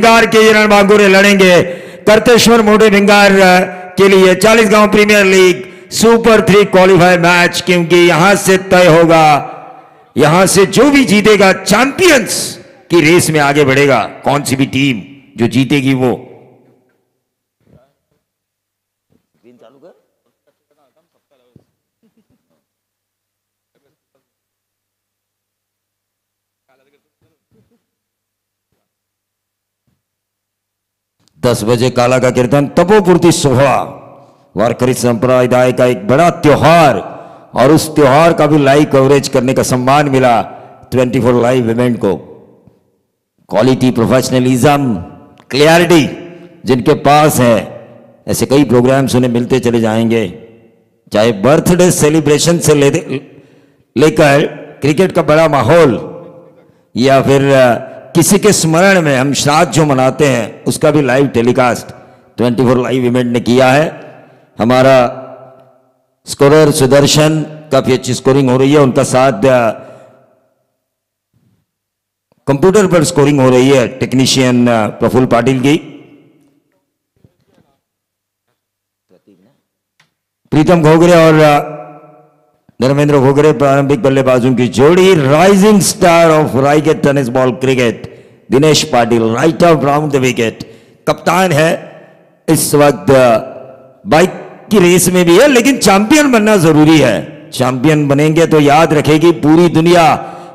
भिंगार के रणबांकुरे लड़ेंगे करतेश्वर मोटे भिंगार के लिए 40 गांव premier league super 3 qualify match, क्योंकि यहां से तय होगा, यहां से जो भी जीतेगा चैंपियंस की रेस में आगे बढ़ेगा। कौन सी भी टीम जो जीतेगी वो 10 बजे काला का कीर्तन तपोपूर्ति सोहळा वारकरी संप्रदाय का एक बड़ा त्योहार, और उस त्योहार का भी लाइव कवरेज करने का सम्मान मिला 24 लाइव इवेंट को। क्वालिटी, प्रोफेशनलिज्म, क्लियरिटी जिनके पास है, ऐसे कई प्रोग्राम्स उन्हें मिलते चले जाएंगे, चाहे बर्थडे सेलिब्रेशन से लेकर क्रिकेट का बड़ा माहौल, या फिर किसी के स्मरण में हम श्राद्ध जो मनाते हैं उसका भी लाइव टेलीकास्ट 24 लाइव इवेंट ने किया है। हमारा स्कोरर सुदर्शन, काफी अच्छी स्कोरिंग हो रही है, उनका साथ कंप्यूटर पर स्कोरिंग हो रही है टेक्नीशियन प्रफुल्ल पाटिल की। प्रीतम घोगरे और धर्मेंद्र घोगरे प्रारंभिक बल्लेबाजों की जोड़ी। Rising star of Raigarh tennis ball cricket Dinesh Patil right of round the wicket, कप्तान है इस वक्त। बाइक की रेस में भी है, लेकिन चैंपियन बनना जरूरी है। चैंपियन बनेंगे तो याद रखेगी पूरी दुनिया,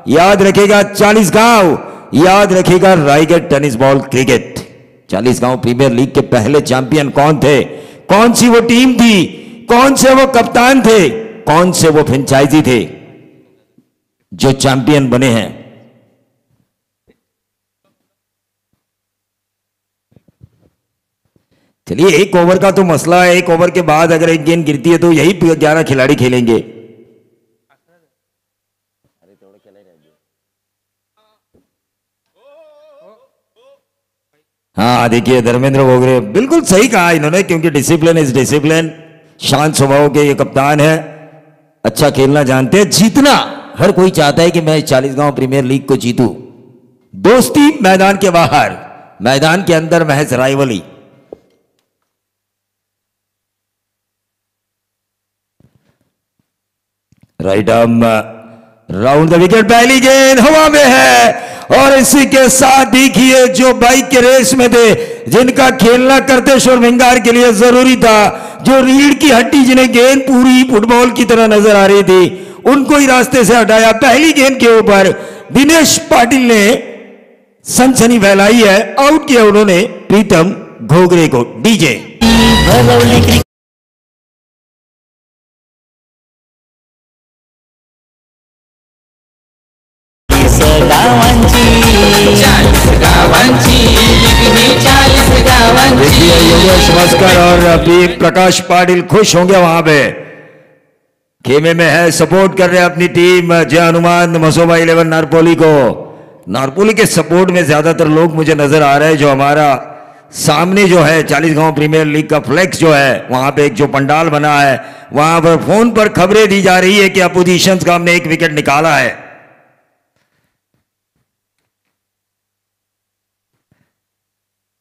याद रखेगा 40 गांव, याद रखेगा रायगढ़ टेनिस बॉल क्रिकेट। 40 गांव प्रीमियर लीग के पहले चैंपियन कौन थे, कौन सी वो टीम थी, कौन से वो कप्तान थे, कौन से वो फ्रेंचाइजी थे जो चैंपियन बने हैं। चलिए, एक ओवर का तो मसला है, एक ओवर के बाद अगर एक गेंद गिरती है तो यही 11 खिलाड़ी खेलेंगे। हाँ देखिए, धर्मेंद्र घोगरे बिल्कुल सही कहा इन्होंने, क्योंकि डिसिप्लिन इज डिसिप्लिन। शांत स्वभाव के ये कप्तान है, अच्छा खेलना जानते हैं। जीतना हर कोई चाहता है कि मैं 40 गांव प्रीमियर लीग को जीतूं। दोस्ती मैदान के बाहर, मैदान के अंदर महज rivalry. Right arm round the wicket, पहली गेंद हवा में है। और इसी के साथ देखिए, जो बाइक के रेस में थे, जिनका खेलना करतेश्वर भिंगार के लिए जरूरी था, जो रीढ़ की हड्डी जिन्हें गेंद पूरी फुटबॉल की तरह नजर आ रही थी, उनको ही रास्ते से हटाया। पहली गेंद के ऊपर दिनेश पाटिल ने सनसनी फैलाई है, आउट किया उन्होंने प्रीतम घोगरे को। डीजे देखिए, योगेश भास्कर और प्रकाश पाटिल खुश होंगे वहां पे, खेमे में है, सपोर्ट कर रहे हैं अपनी टीम जय हनुमान मसोबा 11 नारपोली को। नारपोली के सपोर्ट में ज्यादातर लोग मुझे नजर आ रहे हैं। जो हमारा सामने जो है 40 गांव प्रीमियर लीग का फ्लेक्स जो है, वहां पे एक जो पंडाल बना है, वहां पर फोन पर खबरें दी जा रही है कि अपोजिशन का हमने एक विकेट निकाला है।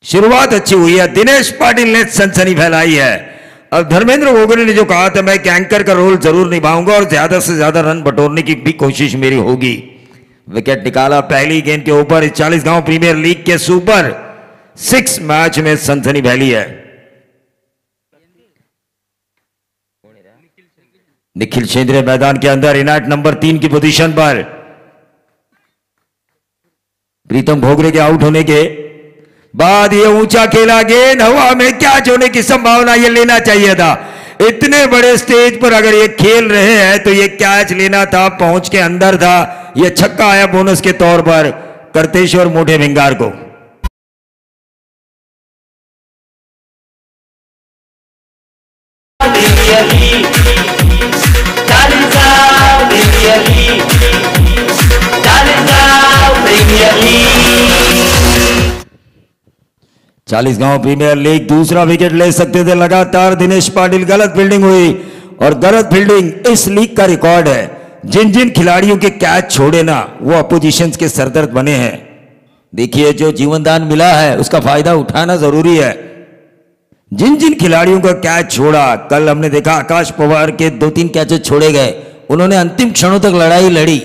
शुरुआत अच्छी हुई है, दिनेश पाटिल ने सनसनी फैलाई है। अब धर्मेंद्र घोगरे ने जो कहा था, मैं एक एंकर का रोल जरूर निभाऊंगा और ज्यादा से ज्यादा रन बटोरने की भी कोशिश मेरी होगी। विकेट निकाला पहली गेंद के ऊपर। 40 गांव प्रीमियर लीग के सुपर 6 मैच में सनसनी फैली है। निखिल शेंद्रे मैदान के अंदर इनाट नंबर 3 की पोजीशन पर। प्रीतम घोगरे के आउट होने के बाद ये ऊंचा खेला, गेंद हवा में कैच होने की संभावना, ये लेना चाहिए था। इतने बड़े स्टेज पर अगर ये खेल रहे हैं तो ये कैच लेना था, पहुंच के अंदर था। ये छक्का आया बोनस के तौर पर करतेश्वर मोटे भिंगार को। चालीस गांव प्रीमियर लीग दूसरा विकेट ले सकते थे लगातार दिनेश पाटिल। गलत फील्डिंग हुई, और गलत फील्डिंग इस लीग का रिकॉर्ड है। जिन जिन खिलाड़ियों के कैच छोड़े ना, वो अपोजिशंस के सरदर्द बने हैं। देखिए, जो जीवन दान मिला है उसका फायदा उठाना जरूरी है। जिन जिन खिलाड़ियों का कैच छोड़ा, कल हमने देखा आकाश पवार के 2-3 कैचेस छोड़े गए, उन्होंने अंतिम क्षणों तक लड़ाई लड़ी,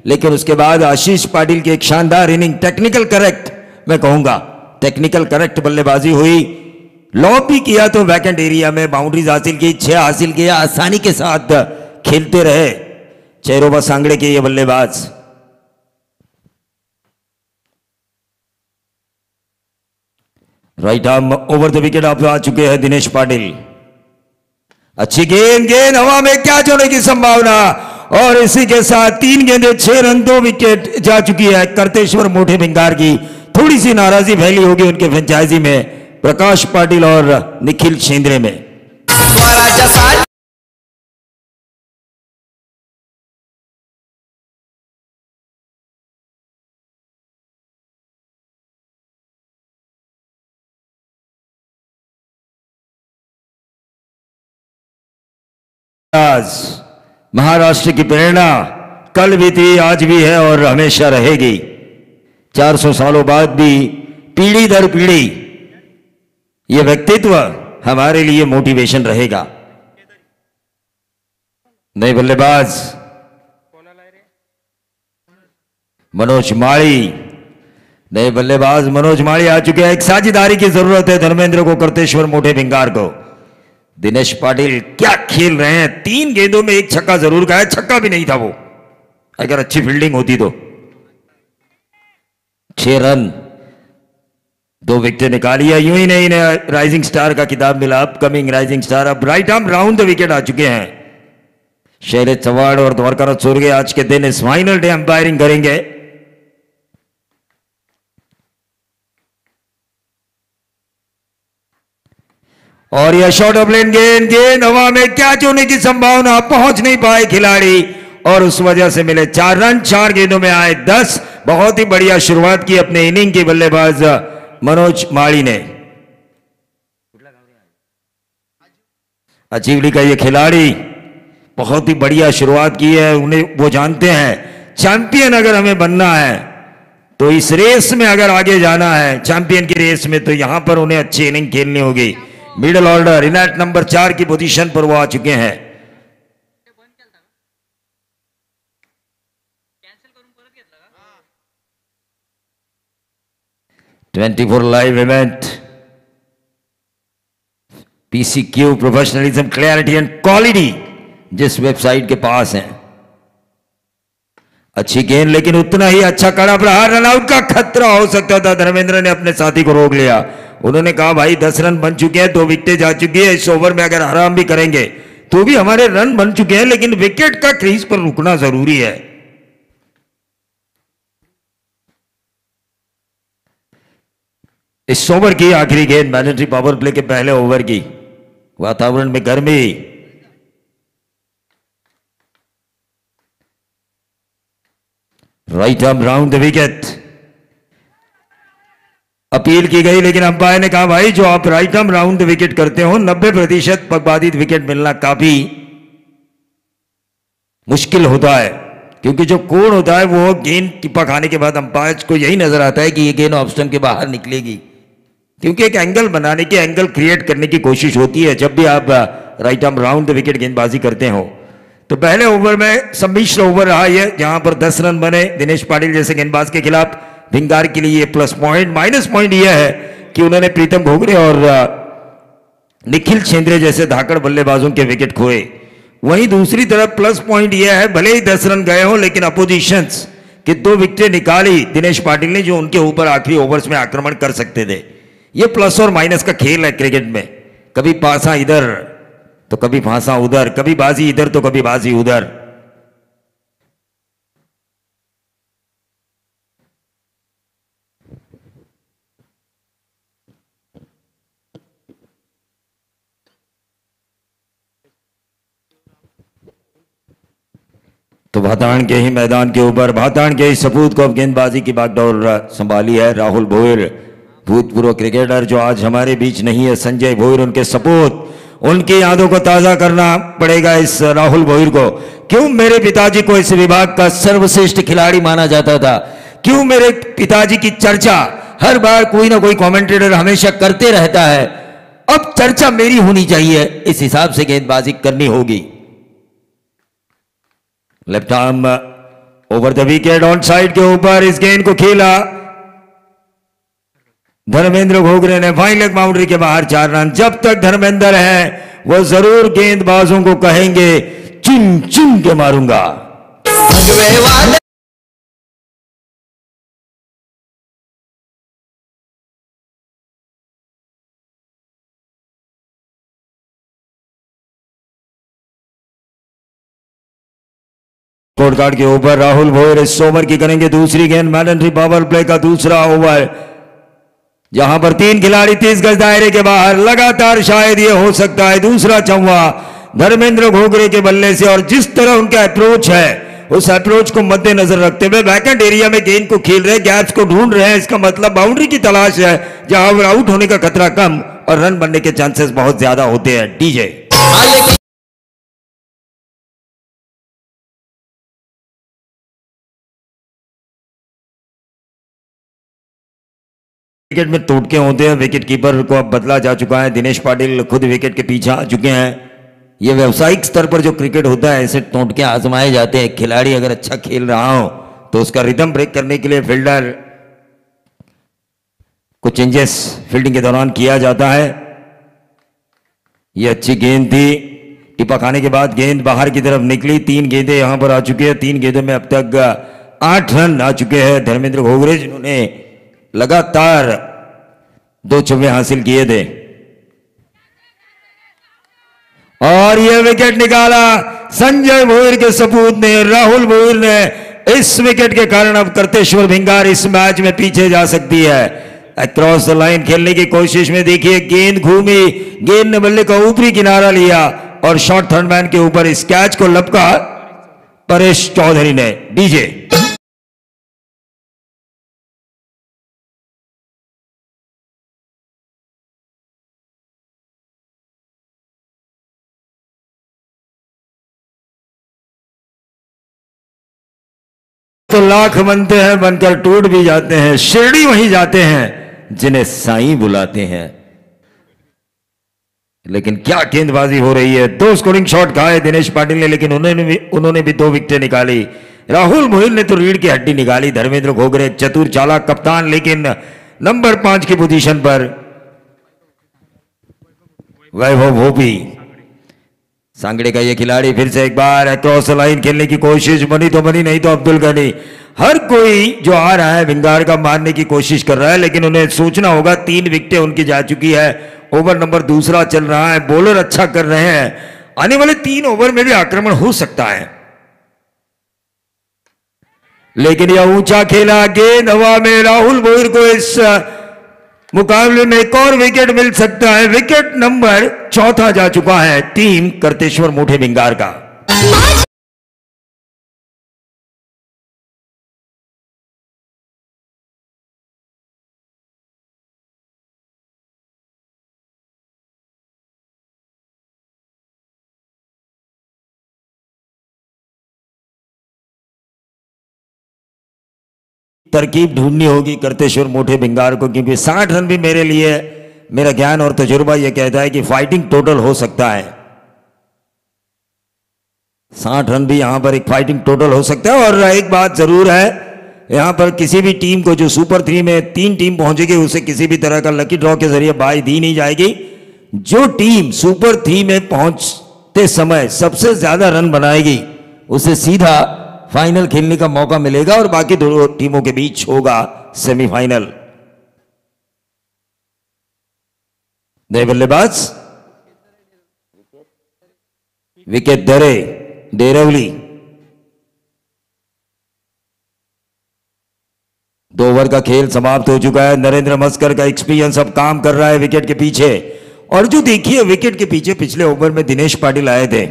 लेकिन उसके बाद आशीष पाटिल की एक शानदार इनिंग, टेक्निकल करेक्ट, मैं कहूंगा टेक्निकल करेक्ट बल्लेबाजी हुई, लॉब भी किया तो वैकेंट एरिया में बाउंड्रीज हासिल की, 6 हासिल किया, आसानी के साथ खेलते रहे चेरोबा सांगड़े के ये बल्लेबाज। Right arm over the wicket आप आ चुके हैं दिनेश पाटिल। अच्छी गेंद हवा में कैच होने की संभावना, और इसी के साथ 3 गेंदें 6 रन 2 विकेट जा चुकी है करतेश्वर मोटे भिंगार की। थोड़ी सी नाराजगी फैली होगी उनके फ्रेंचाइजी में, प्रकाश पाटिल और निखिल शेंद्रे में। महाराष्ट्र की प्रेरणा कल भी थी, आज भी है और हमेशा रहेगी। 400 सालों बाद भी पीढ़ी दर पीढ़ी ये व्यक्तित्व हमारे लिए मोटिवेशन रहेगा। नए बल्लेबाज मनोज माली, नए बल्लेबाज मनोज माली आ चुके हैं। एक साझेदारी की जरूरत है धर्मेंद्र को, करतेश्वर मोटे भिंगार को। दिनेश पाटिल क्या खेल रहे हैं, 3 गेंदों में 1 छक्का जरूर खाया, छक्का भी नहीं था वो, अगर अच्छी फील्डिंग होती तो। 6 रन 2 विकेट निकाली है। यूं ही नहीं, इन्हें राइजिंग स्टार का खिताब मिला, अपकमिंग राइजिंग स्टार। अब right arm round the wicket आ चुके हैं। शैलेश चव्हाण और द्वारकानाथ सूर्य आज के दिन इस फाइनल डे अंपायरिंग करेंगे। और यह शॉर्ट ऑफ लेन गेंद हवा में कैच होने की संभावना, पहुंच नहीं पाए खिलाड़ी और उस वजह से मिले 4 रन। 4 गेंदों में आए 10। बहुत ही बढ़िया शुरुआत की अपने इनिंग की बल्लेबाज मनोज माली ने। अचीवली का ये खिलाड़ी बहुत ही बढ़िया शुरुआत की है। उन्हें वो जानते हैं चैंपियन अगर हमें बनना है तो इस रेस में अगर आगे जाना है, चैंपियन की रेस में, तो यहां पर उन्हें अच्छी इनिंग खेलनी होगी। मिडिल ऑर्डर इनएट नंबर 4 की पोजीशन पर वो आ चुके हैं। Twenty 24 live event, PCQ professionalism, clarity and quality जिस वेबसाइट के पास है। अच्छी गेंद, लेकिन उतना ही अच्छा कड़ा प्रहार, रनआउट का खतरा हो सकता था। धर्मेंद्र ने अपने साथी को रोक लिया। उन्होंने कहा भाई 10 रन बन चुके हैं, 2 विकेटें जा चुकी है, इस ओवर में अगर आराम भी करेंगे तो भी हमारे रन बन चुके हैं, लेकिन विकेट का क्रीज पर रुकना जरूरी है। इस ओवर की आखिरी गेंद, मैंडेटरी पावर प्ले के पहले ओवर की, वातावरण में गर्मी, right arm round the wicket appeal की गई, लेकिन अंपायर ने कहा भाई जो आप right arm round the wicket करते हो 90% पगबाधित विकेट मिलना काफी मुश्किल होता है, क्योंकि जो कोड होता है वो गेंद टिप्पा खाने के बाद अंपायर को यही नजर आता है कि ये गेंद ऑफ स्टंप के बाहर निकलेगी, क्योंकि एक एंगल बनाने की, एंगल क्रिएट करने की कोशिश होती है जब भी आप right arm round the wicket गेंदबाजी करते हो। तो पहले ओवर में सम्मिश्र ओवर रहा है, जहां पर 10 रन बने दिनेश पाटिल जैसे गेंदबाज के खिलाफ। भिंगार के लिए प्लस पॉइंट, माइनस पॉइंट यह है कि उन्होंने प्रीतम घोगरे और निखिल शेंद्रे जैसे धाकड़ बल्लेबाजों के विकेट खोए। वहीं दूसरी तरफ प्लस पॉइंट यह है, भले ही 10 रन गए हो, लेकिन अपोजिशंस के 2 विकेटें निकाली दिनेश पाटिल ने, जो उनके ऊपर आखिरी ओवर्स में आक्रमण कर सकते थे। यह प्लस और माइनस का खेल है क्रिकेट में, कभी पासा इधर तो कभी फांसा उधर, कभी बाजी इधर तो कभी बाजी उधर। तो भाताण के ही मैदान के ऊपर, भाताण के ही सपूत को अब गेंदबाजी की बागडोर संभाली है राहुल भोईर, भूतपूर्व क्रिकेटर जो आज हमारे बीच नहीं है। संजय भोईर उनके सपूत, उनकी यादों को ताजा करना पड़ेगा इस राहुल भोईर को। क्यों मेरे पिताजी को इस विभाग का सर्वश्रेष्ठ खिलाड़ी माना जाता था, क्यों मेरे पिताजी की चर्चा हर बार कोई ना कोई कमेंटेटर हमेशा करते रहता है? अब चर्चा मेरी होनी चाहिए, इस हिसाब से गेंदबाजी करनी होगी। Left arm over the wicket, on side के ऊपर इस गेंद को खेला धर्मेंद्र घोगरे ने। फाइन लेग बाउंड्री के बाहर 4 रन। जब तक धर्मेंद्र है वो जरूर गेंदबाजों को कहेंगे चुन चुन के मारूंगा। स्कोर कार्ड के ऊपर राहुल भोयर इस ओवर की करेंगे दूसरी गेंद। मैंडेटरी पावर प्ले का दूसरा ओवर, जहां पर 3 खिलाड़ी 30 गज दायरे के बाहर। लगातार शायद ये हो सकता है दूसरा चौवा धर्मेंद्र घोगरे के बल्ले से, और जिस तरह उनका अप्रोच है उस अप्रोच को मद्देनजर रखते हुए वैकेंट एरिया में गेंद को खेल रहे, गैप्स को ढूंढ रहे हैं। इसका मतलब बाउंड्री की तलाश है जहां आउट होने का खतरा कम और रन बनने के चांसेस बहुत ज्यादा होते हैं। डीजे विकेट में टोटके होते हैं, विकेट कीपर को अब बदला जा चुका है। दिनेश पाटिल खुद विकेट के पीछे आ चुके हैं। यह व्यावसायिक स्तर पर जो क्रिकेट होता है ऐसे टोटके आजमाए जाते हैं। खिलाड़ी अगर अच्छा खेल रहा हो तो उसका रिदम ब्रेक करने के लिए फील्डर को चेंजेस फील्डिंग के दौरान किया जाता है। यह अच्छी गेंद थी, टिपा खाने के बाद गेंद बाहर की तरफ निकली। 3 गेंदें यहां पर आ चुकी है। 3 गेंदों में अब तक 8 रन आ चुके हैं धर्मेंद्र घोगरे, जिन्होंने लगातार 2 चौके हासिल किए थे। और यह विकेट निकाला संजय भोयर के सपूत ने, राहुल भोयर ने। इस विकेट के कारण अब करतेश्वर भिंगार इस मैच में पीछे जा सकती है। अक्रॉस द लाइन खेलने की कोशिश में देखिए गेंद घूमी, गेंद ने बल्ले का ऊपरी किनारा लिया और शॉर्ट थर्ड मैन के ऊपर इस कैच को लपका परेश चौधरी ने। डीजे तो लाख बनते हैं, बनकर टूट भी जाते हैं। शिरडी वहीं जाते हैं जिन्हें साईं बुलाते हैं। लेकिन क्या गेंदबाजी हो रही है। 2 स्कोरिंग शॉट खाए दिनेश पाटिल ने, लेकिन उन्होंने भी 2 विकेटें निकाली। राहुल मोहिल ने तो रीढ़ की हड्डी निकाली। धर्मेंद्र घोगरे चतुर चालाक कप्तान, लेकिन नंबर 5 की पोजीशन पर वैभव भोपी सांगड़े का ये खिलाड़ी फिर से एक बार अक्रॉस लाइन खेलने की कोशिश, बनी तो बनी, नहीं तो अब्दुल गनी। हर कोई जो आ रहा है भिंगार का मारने की कोशिश कर रहा है, लेकिन उन्हें सोचना होगा 3 विकेटें उनकी जा चुकी है। ओवर नंबर 2 चल रहा है, बॉलर अच्छा कर रहे हैं। आने वाले 3 ओवर में भी आक्रमण हो सकता है, लेकिन यह ऊंचा खेला गेंद हवा में। राहुल भोयर को इस मुकाबले में एक और विकेट मिल सकता है। विकेट नंबर 4 जा चुका है टीम करतेश्वर मोठे भिंगार का। तरकीब ढूंढनी होगी करतेश्वर मोठे भिंगार को, क्योंकि 60 रन भी मेरे लिए, मेरा ज्ञान और तजुर्बा यह कहता है कि फाइटिंग टोटल हो सकता है। 60 रन भी यहां पर एक फाइटिंग टोटल हो सकता है। और एक बात जरूर है, यहां पर किसी भी टीम को जो सुपर 3 में 3 टीम पहुंचेगी उसे किसी भी तरह का लकी ड्रॉ के जरिए बाई दी नहीं जाएगी। जो टीम सुपर 3 में पहुंचते समय सबसे ज्यादा रन बनाएगी उसे सीधा फाइनल खेलने का मौका मिलेगा, और बाकी 2 टीमों के बीच होगा सेमीफाइनल। नए बल्लेबाज विकेट दरे डेरवली। 2 ओवर का खेल समाप्त हो चुका है। नरेंद्र मस्कर का एक्सपीरियंस अब काम कर रहा है विकेट के पीछे। और जो देखिए विकेट के पीछे पिछले ओवर में दिनेश पाटिल आए थे,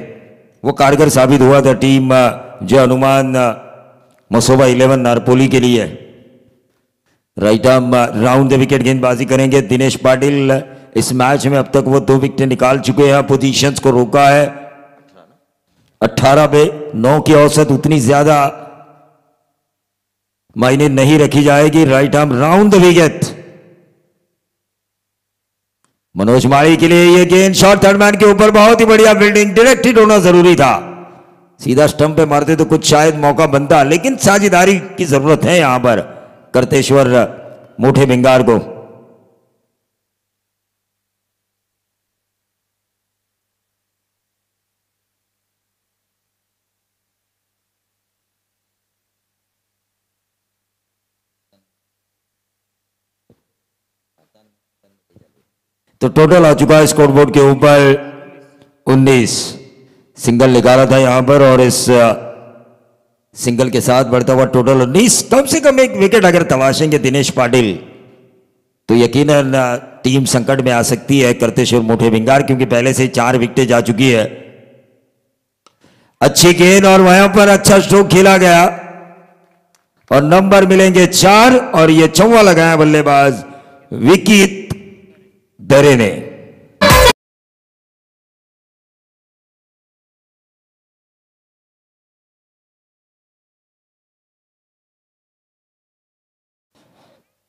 वो कारगर साबित हुआ था टीम जो अनुमान मसोबा 11 नारपोली के लिए। Right arm round the wicket गेंदबाजी करेंगे दिनेश पाटिल। इस मैच में अब तक वो 2 विकेटें निकाल चुके हैं, पोजीशंस को रोका है। 18 पे 9 की औसत, उतनी ज्यादा मायने नहीं रखी जाएगी। Right arm round the wicket. Manoj Mali के लिए ये गेंद शॉट थर्ड मैन के ऊपर, बहुत ही बढ़िया फील्डिंग, डायरेक्टेड होना जरूरी था। सीधा स्टंप पे मारते तो कुछ शायद मौका बनता, लेकिन साझेदारी की जरूरत है यहां पर करतेश्वर मोठे भिंगार को। तो टोटल आ चुका है स्कोरबोर्ड के ऊपर 19। सिंगल निकाला था यहां पर और इस सिंगल के साथ बढ़ता हुआ टोटल 19। कम से कम एक विकेट अगर तलाशेंगे दिनेश पाटिल तो यकीनन टीम संकट में आ सकती है करतेश्वर मोठे भिंगार, क्योंकि पहले से 4 विकेटें जा चुकी है। अच्छी गेंद और वहां पर अच्छा स्ट्रोक खेला गया और नंबर मिलेंगे 4 और ये चौवा लगाया बल्लेबाज विकी दरे ने।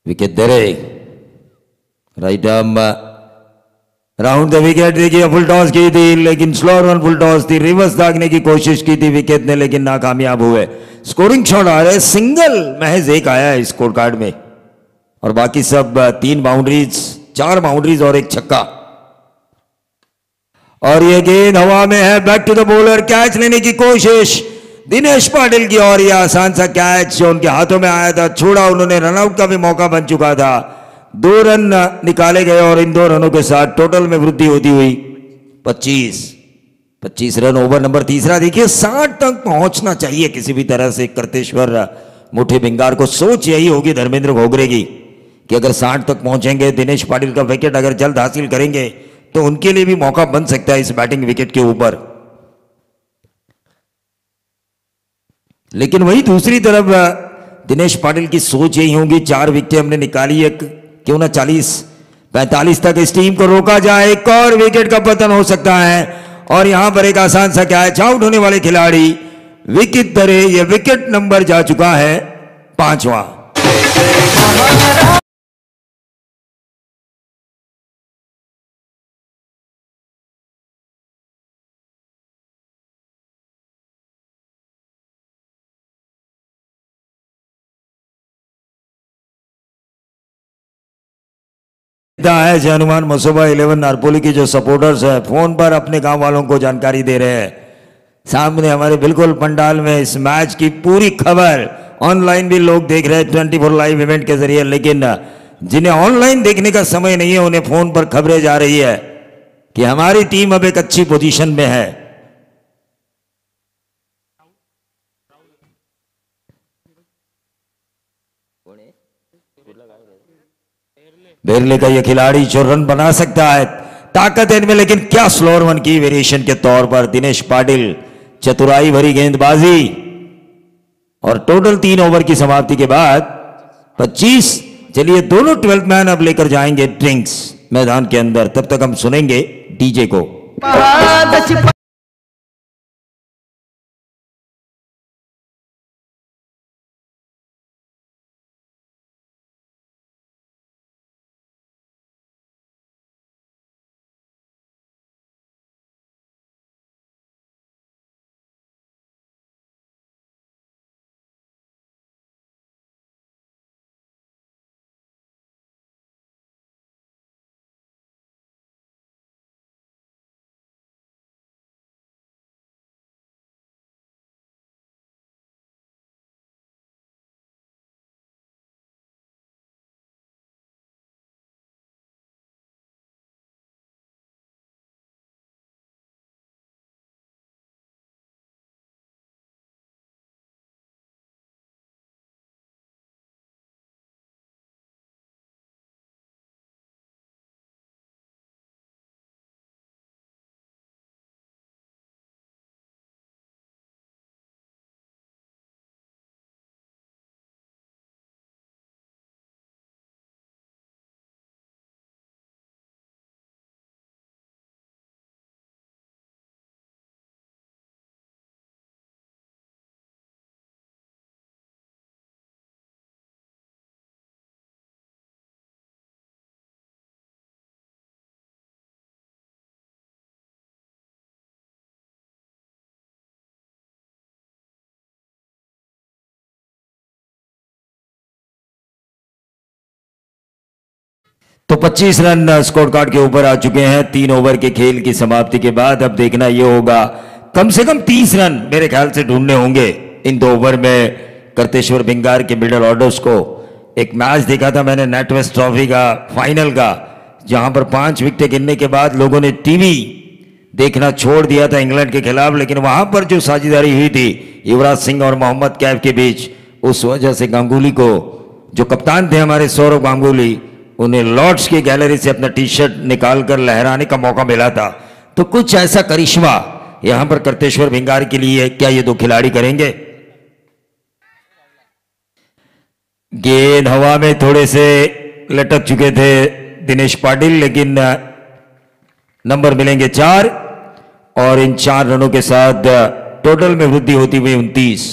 विकेट दरे right arm round the wicket. देखिए फुल टॉस की थी लेकिन स्लोअर वन फुल टॉस थी, रिवर्स दागने की कोशिश की थी विकेट ने लेकिन नाकामयाब हुए। स्कोरिंग शॉट आ रहे, सिंगल महज एक आया है स्कोर कार्ड में और बाकी सब 3 बाउंड्रीज, 4 बाउंड्रीज और एक छक्का। और ये गेंद हवा में है, back to the bowler, catch लेने की कोशिश दिनेश पाटिल की और ये आसान सा कैच जो उनके हाथों में आया था, छोड़ा उन्होंने, रनआउट का भी मौका बन चुका था। 2 रन निकाले गए और इन 2 रनों के साथ टोटल में वृद्धि होती हुई 25 रन। ओवर नंबर तीसरा। देखिए 60 तक पहुंचना चाहिए किसी भी तरह से करतेश्वर मोठे भिंगार को। सोच यही होगी धर्मेंद्र घोगरे की कि अगर 60 तक पहुंचेंगे, दिनेश पाटिल का विकेट अगर जल्द हासिल करेंगे तो उनके लिए भी मौका बन सकता है इस बैटिंग विकेट के ऊपर। लेकिन वही दूसरी तरफ दिनेश पाटिल की सोच यही होगी, 4 विकेट हमने निकाली है, क्यों ना 40-45 तक इस टीम को रोका जाए। एक और विकेट का पतन हो सकता है और यहां पर एक आसान सा कैच, आउट होने वाले खिलाड़ी विकेट दरे। यह विकेट नंबर जा चुका है 5वां। है हनुमान मसोबा 11 नारपोली की जो सपोर्टर्स है फोन पर अपने गांव वालों को जानकारी दे रहे हैं। सामने हमारे बिल्कुल पंडाल में इस मैच की पूरी खबर ऑनलाइन भी लोग देख रहे हैं 24 लाइव इवेंट के जरिए, लेकिन जिन्हें ऑनलाइन देखने का समय नहीं है उन्हें फोन पर खबरें जा रही है कि हमारी टीम अब एक अच्छी पोजीशन में है। बेरले का यह खिलाड़ी जो रन बना सकता है, ताकत है इनमें, लेकिन क्या स्लोअर वन की वेरिएशन के तौर पर दिनेश पाटिल, चतुराई भरी गेंदबाजी और टोटल 3 ओवर की समाप्ति के बाद 25। चलिए दोनों 12th मैन अब लेकर जाएंगे ड्रिंक्स मैदान के अंदर, तब तक हम सुनेंगे डीजे को। तो 25 रन स्कोर कार्ड के ऊपर आ चुके हैं 3 ओवर के खेल की समाप्ति के बाद। अब देखना यह होगा कम से कम 30 रन मेरे ख्याल से ढूंढने होंगे इन 2 ओवर में कर्तेश्वर भिंगार के मिडल ऑर्डर्स को। एक मैच देखा था मैंने नेटवेस्ट ट्रॉफी का फाइनल का, जहां पर 5 विकेट गिरने के बाद लोगों ने टीवी देखना छोड़ दिया था इंग्लैंड के खिलाफ, लेकिन वहां पर जो साझेदारी हुई थी युवराज सिंह और मोहम्मद कैफ के बीच, उस वजह से गांगुली को, जो कप्तान थे हमारे सौरव गांगुली, उन्हें लॉर्ड्स की गैलरी से अपना टी शर्ट निकालकर लहराने का मौका मिला था। तो कुछ ऐसा करिश्मा यहां पर कर्तेश्वर भिंगार के लिए क्या ये 2 खिलाड़ी करेंगे? गेंद हवा में थोड़े से लटक चुके थे दिनेश पाटिल, लेकिन नंबर मिलेंगे 4 और इन 4 रनों के साथ टोटल में वृद्धि होती हुई 29।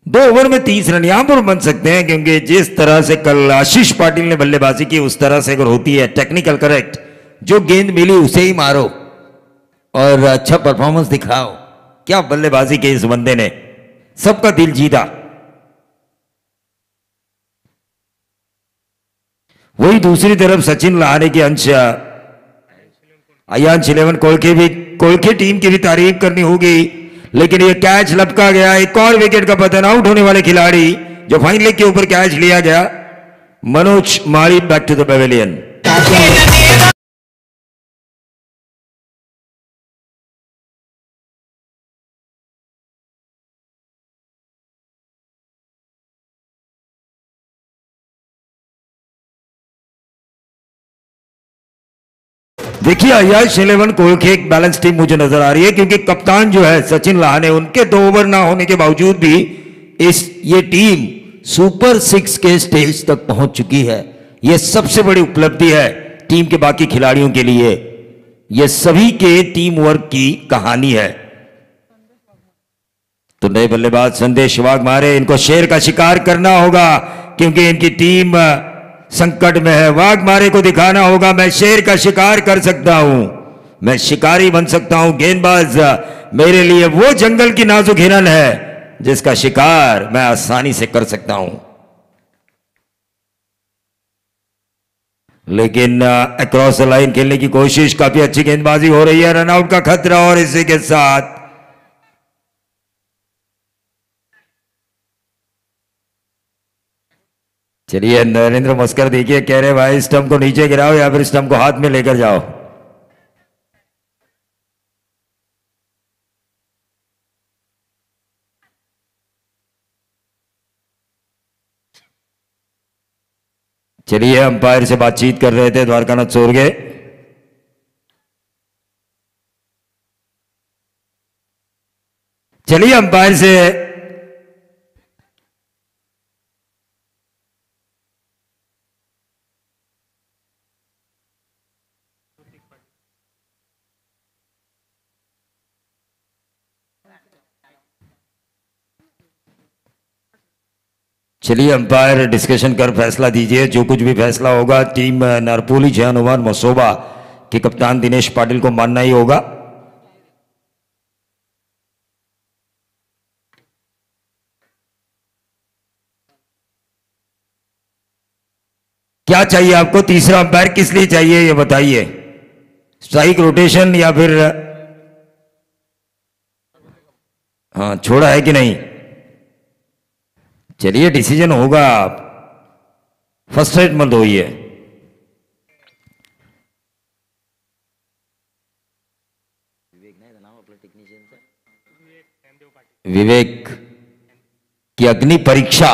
2 ओवर में 30 रन यहां पर बन सकते हैं, क्योंकि जिस तरह से कल आशीष पाटिल ने बल्लेबाजी की उस तरह से अगर होती है टेक्निकल करेक्ट, जो गेंद मिली उसे ही मारो और अच्छा परफॉर्मेंस दिखाओ। क्या बल्लेबाजी की इस बंदे ने, सबका दिल जीता। वही दूसरी तरफ सचिन लहाने के अंश अयान 11 कोलखे टीम की भी तारीफ करनी होगी, लेकिन ये कैच लपका गया। एक और विकेट का पतन, आउट होने वाले खिलाड़ी जो फाइन लेग के ऊपर कैच लिया गया, मनोज मारी बैक टू द पेविलियन। देखिए अयाश 11 कोलखे एक बैलेंस टीम मुझे नजर आ रही है, क्योंकि कप्तान जो है सचिन लहाने, उनके 2 ओवर ना होने के बावजूद भी ये टीम सुपर 6 के स्टेज तक पहुंच चुकी है। यह सबसे बड़ी उपलब्धि है टीम के बाकी खिलाड़ियों के लिए। यह सभी के टीम वर्क की कहानी है। तो नए बल्लेबाज संदेश वाघमारे, इनको शेर का शिकार करना होगा, क्योंकि इनकी टीम संकट में है। वाघमारे को दिखाना होगा मैं शेर का शिकार कर सकता हूं, मैं शिकारी बन सकता हूं। गेंदबाज मेरे लिए वो जंगल की नाजुक हिरन है जिसका शिकार मैं आसानी से कर सकता हूं। लेकिन अक्रॉस द लाइन खेलने की कोशिश, काफी अच्छी गेंदबाजी हो रही है, रनआउट का खतरा, और इसी के साथ चलिए नरेंद्र मस्कर देखिए, कह रहे भाई स्टंप को नीचे गिराओ या फिर स्टंप को हाथ में लेकर जाओ। चलिए अंपायर से बातचीत कर रहे थे द्वारकानाथ सोरगे। चलिए अंपायर से चलिए अंपायर डिस्कशन कर फैसला दीजिए। जो कुछ भी फैसला होगा टीम नारपोली जहानुमान मसोबा के कप्तान दिनेश पाटिल को मानना ही होगा। क्या चाहिए आपको? तीसरा अंपायर किस लिए चाहिए ये बताइए। स्ट्राइक रोटेशन या फिर हाँ छोड़ा है कि नहीं? चलिए डिसीजन होगा, फर्स्ट रेट मत होइए। विवेक की अग्नि परीक्षा।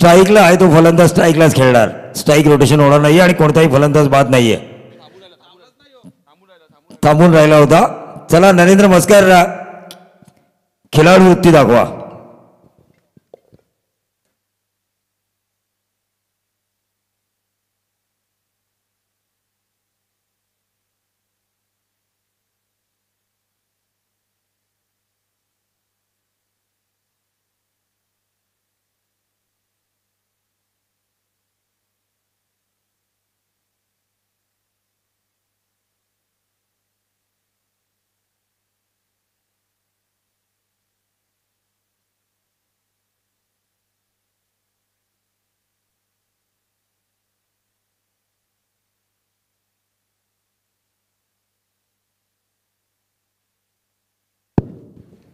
स्ट्राईकला आहे तो फलंदाज स्ट्राईकलाच खेळणार. स्ट्राईक रोटेशन होणार नाही आणि कोणताही फलंदाज बाद नाहीये. थांबून राहिला होता. चला नरेंद्र मस्कर खिलाडू वृत्ती दाखवा.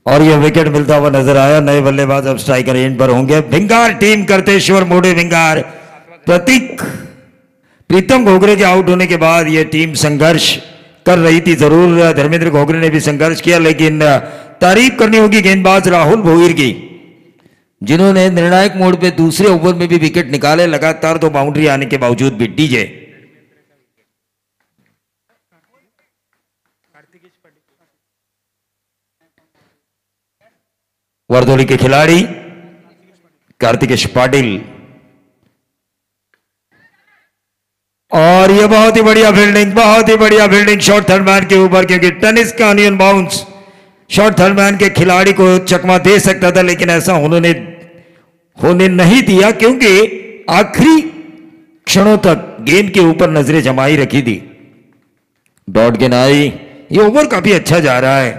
और यह विकेट मिलता हुआ नजर आया. नए बल्लेबाज अब स्ट्राइकर एंड पर होंगे. भिंगार टीम करतेश्वर मोटे भिंगार. प्रतीक प्रीतम घोगरे के आउट होने के बाद यह टीम संघर्ष कर रही थी. जरूर धर्मेंद्र घोगरे ने भी संघर्ष किया, लेकिन तारीफ करनी होगी गेंदबाज राहुल भोईर की, जिन्होंने निर्णायक मोड पे दूसरे ओवर में भी विकेट निकाले. लगातार 2 बाउंड्री आने के बावजूद भी. डीजे वर्दोली के खिलाड़ी कार्तिकेश पाटिल. और ये बहुत ही बढ़िया फील्डिंग, बहुत ही बढ़िया फील्डिंग शॉर्ट थर्ड मैन के ऊपर, क्योंकि टेनिस का onion bounce short third man के खिलाड़ी को चकमा दे सकता था, लेकिन ऐसा उन्होंने होने नहीं दिया, क्योंकि आखिरी क्षणों तक गेंद के ऊपर नजरें जमाई रखी थी. डॉट गेंद आई. ये ओवर काफी अच्छा जा रहा है.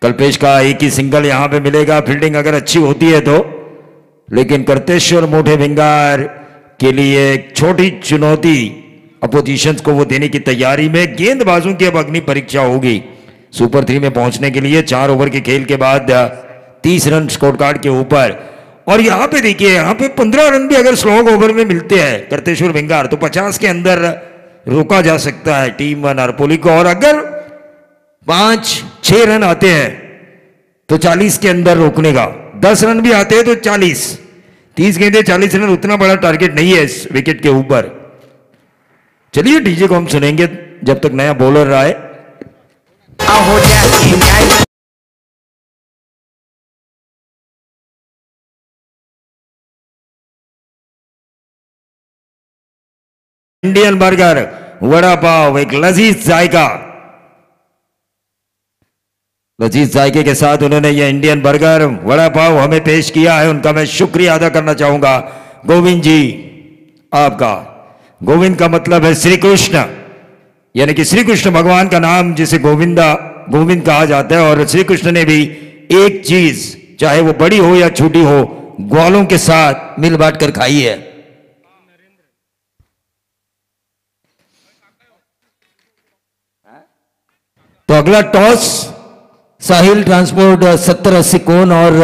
कल्पेश का एक ही सिंगल यहां पे मिलेगा, फील्डिंग अगर अच्छी होती है तो. लेकिन करतेश्वर मोटे भिंगार के लिए एक छोटी चुनौती अपोजिशंस को वो देने की तैयारी में. गेंदबाजों की अब अग्नि परीक्षा होगी सुपर 3 में पहुंचने के लिए. 4 ओवर के खेल के बाद 30 रन स्कोर कार्ड के ऊपर. और यहां पे देखिए, यहां पे 15 रन भी अगर स्लॉग ओवर में मिलते हैं करतेश्वर भिंगार, तो 50 के अंदर रोका जा सकता है टीम नारपोली को. और अगर 5-6 रन आते हैं तो 40 के अंदर रोकने का. 10 रन भी आते हैं तो 40. 30 गेंदे 40 रन उतना बड़ा टारगेट नहीं है इस विकेट के ऊपर. चलिए डीजे को हम सुनेंगे जब तक नया बॉलर आए. इंडियन बर्गर, वड़ा पाव, एक लजीज जायका. लजीज जायके के साथ उन्होंने ये इंडियन बर्गर वड़ा पाव हमें पेश किया है. उनका मैं शुक्रिया अदा करना चाहूंगा. गोविंद जी आपका. गोविंद का मतलब है श्री कृष्ण, यानी कि श्री कृष्ण भगवान का नाम जिसे गोविंद कहा जाता है. और श्री कृष्ण ने भी एक चीज, चाहे वो बड़ी हो या छोटी हो, ग्वालों के साथ मिल बांट कर खाई है. तो अगला टॉस साहिल ट्रांसपोर्ट 70-80 कोन और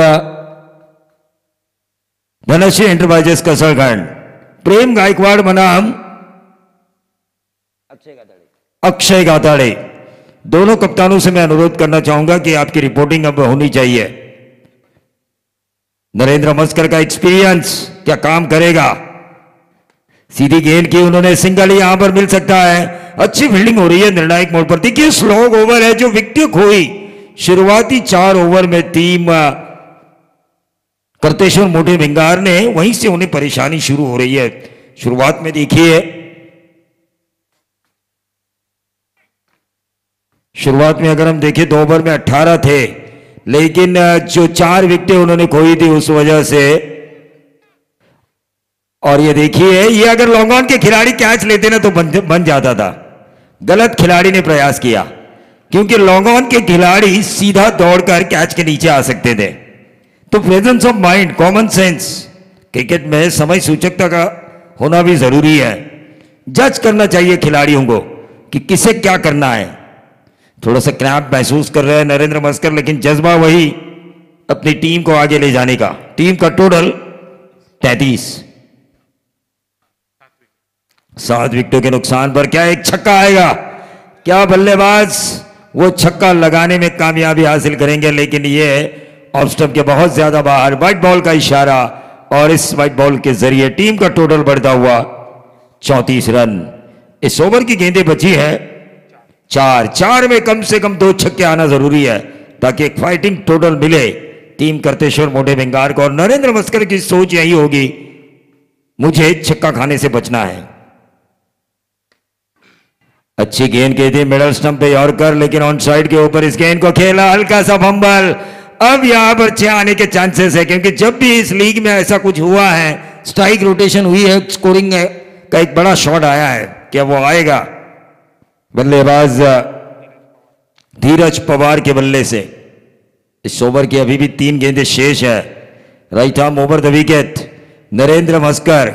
धनश्री एंटरप्राइजेस कसरखंड. प्रेम गायकवाड़ बनाम अक्षय गाताड़े. दोनों कप्तानों से मैं अनुरोध करना चाहूंगा कि आपकी रिपोर्टिंग अब होनी चाहिए. नरेंद्र मस्कर का एक्सपीरियंस क्या काम करेगा. सीधी गेंद की उन्होंने, सिंगल यहां पर मिल सकता है. अच्छी फील्डिंग हो रही है निर्णायक मोड़ पर. देखिए स्लॉग ओवर है जो विकेट हुई शुरुआती 4 ओवर में टीम करतेश्वर मोटे भिंगार ने, वहीं से उन्हें परेशानी शुरू हो रही है. शुरुआत में देखिए, शुरुआत में अगर हम देखें 2 ओवर में 18 थे, लेकिन जो 4 विकेटें उन्होंने खोई थी उस वजह से. और ये देखिए, ये अगर लॉन्ग ऑन के खिलाड़ी कैच लेते ना तो बन जाता था. गलत खिलाड़ी ने प्रयास किया, क्योंकि लॉन्ग ऑन के खिलाड़ी सीधा दौड़कर कैच के नीचे आ सकते थे. तो presence of mind, common sense, cricket में समय सूचकता का होना भी जरूरी है. जज करना चाहिए खिलाड़ियों को कि किसे क्या करना है. थोड़ा सा क्रैम्प महसूस कर रहे हैं नरेंद्र मस्कर, लेकिन जज्बा वही अपनी टीम को आगे ले जाने का. टीम का टोटल 33. 7 विकेटों के नुकसान पर क्या एक छक्का आएगा. क्या बल्लेबाज वो छक्का लगाने में कामयाबी हासिल करेंगे, लेकिन ये ऑफ स्टंप के बहुत ज्यादा बाहर. वाइट बॉल का इशारा और इस व्हाइट बॉल के जरिए टीम का टोटल बढ़ता हुआ 34 रन। इस ओवर की गेंदें बची है 4 में कम से कम 2 छक्के आना जरूरी है ताकि एक फाइटिंग टोटल मिले टीम करतेश्वर मोटे बेंगार को। और नरेंद्र मस्कर की सोच यही होगी, मुझे छक्का खाने से बचना है। अच्छी गेंद की थी मिडल स्टंप पे यॉर्कर, लेकिन ऑन साइड के ऊपर इस गेंद को खेला, हल्का सा फंबल। अब यहां पर 6 आने के चांसेस है, क्योंकि जब भी इस लीग में ऐसा कुछ हुआ है, स्ट्राइक रोटेशन हुई है, स्कोरिंग का एक बड़ा शॉट आया है, क्या वो आएगा? बल्लेबाज धीरज पवार के बल्ले से। इस ओवर की अभी भी 3 गेंदें शेष है। Right arm over the wicket Narendra Maskar.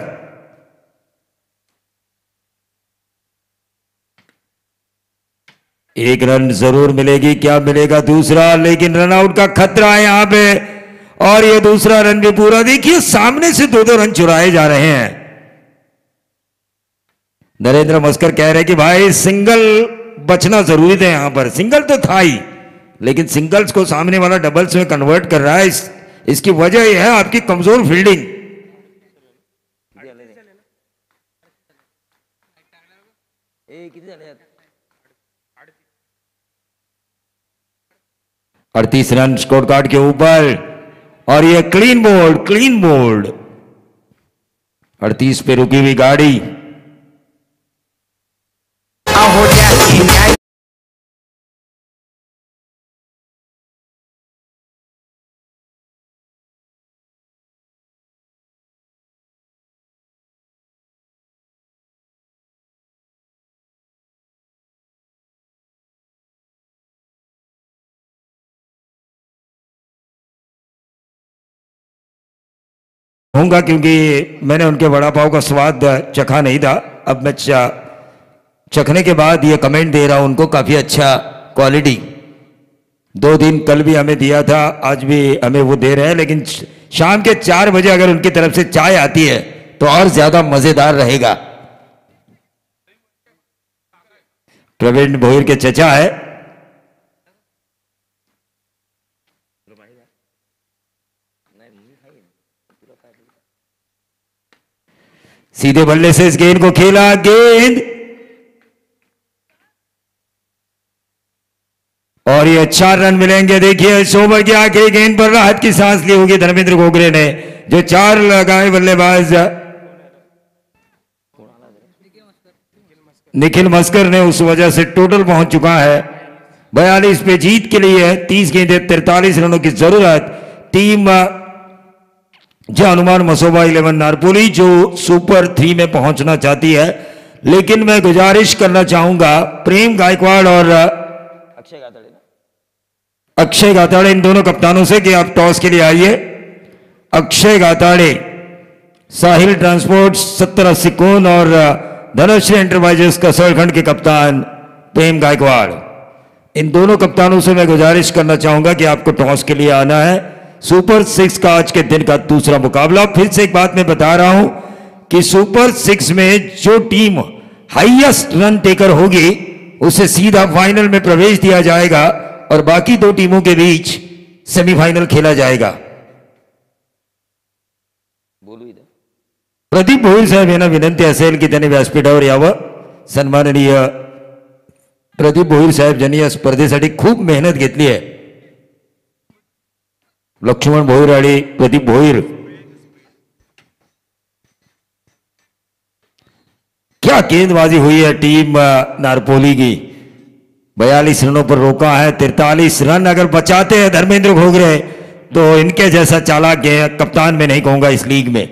एक रन जरूर मिलेगी, क्या मिलेगा दूसरा? लेकिन रनआउट का खतरा है यहां पे, और ये दूसरा रन भी पूरा। देखिए सामने से 2-2 रन चुराए जा रहे हैं। नरेंद्र मस्कर कह रहे कि भाई सिंगल बचना जरूरी था यहां पर। सिंगल तो था ही, लेकिन सिंगल्स को सामने वाला डबल्स में कन्वर्ट कर रहा है। इसकी वजह यह है आपकी कमजोर फील्डिंग। 38 रन स्कोर कार्ड के ऊपर, और ये क्लीन बोल्ड 38 पे रुकी हुई गाड़ी। होऊंगा क्योंकि मैंने उनके वड़ा पाव का स्वाद चखा नहीं था। अब मैं चखने के बाद ये कमेंट दे रहा हूं उनको, काफी अच्छा क्वालिटी। 2 दिन कल भी हमें दिया था, आज भी हमें वो दे रहे हैं, लेकिन शाम के 4 बजे अगर उनकी तरफ से चाय आती है तो और ज्यादा मजेदार रहेगा। प्रवीण भोईर के चचा है। सीधे बल्ले से इस गेंद को खेला, गेंद, और ये 4 रन मिलेंगे। देखिए इस ओवर की आखिरी गेंद पर राहत की सांस ली होगी धर्मेंद्र घोगरे ने, जो 4 लगाए बल्लेबाज निखिल मस्कर ने, उस वजह से टोटल पहुंच चुका है 42 पे। जीत के लिए 30 गेंदें 43 रनों की जरूरत। टीम जो हनुमान मसोबा 11 नारपोली जो सुपर 3 में पहुंचना चाहती है। लेकिन मैं गुजारिश करना चाहूंगा प्रेम गायकवाड़ और अक्षय गाताड़े, इन दोनों कप्तानों से कि आप टॉस के लिए आइए। अक्षय गाताड़े साहिल ट्रांसपोर्ट 7080 कोन, और धनुश्री एंटरप्राइजेस का सरखंड के कप्तान प्रेम गायकवाड़, इन दोनों कप्तानों से मैं गुजारिश करना चाहूंगा कि आपको टॉस के लिए आना है। सुपर 6 का आज के दिन का दूसरा मुकाबला। फिर से एक बात मैं बता रहा हूं कि सुपर 6 में जो टीम हाईएस्ट रन टेकर होगी उसे सीधा फाइनल में प्रवेश दिया जाएगा, और बाकी 2 टीमों के बीच सेमीफाइनल खेला जाएगा। प्रदीप भोईर साहेब यांना विनंती असेल की त्यांनी व्यासपीठावर यावं। सन्माननीय प्रदीप भोईर साहेब ज्यांनी या स्पर्धेसाठी खूप मेहनत घेतली आहे। लक्ष्मण भोईर आणि प्रदीप भोईर, क्या गेंदबाजी हुई है टीम नारपोली की। 42 रनों पर रोका है। 43 रन अगर बचाते हैं धर्मेंद्र घोगरे तो इनके जैसा चालाक कप्तान मैं नहीं कहूंगा इस लीग में।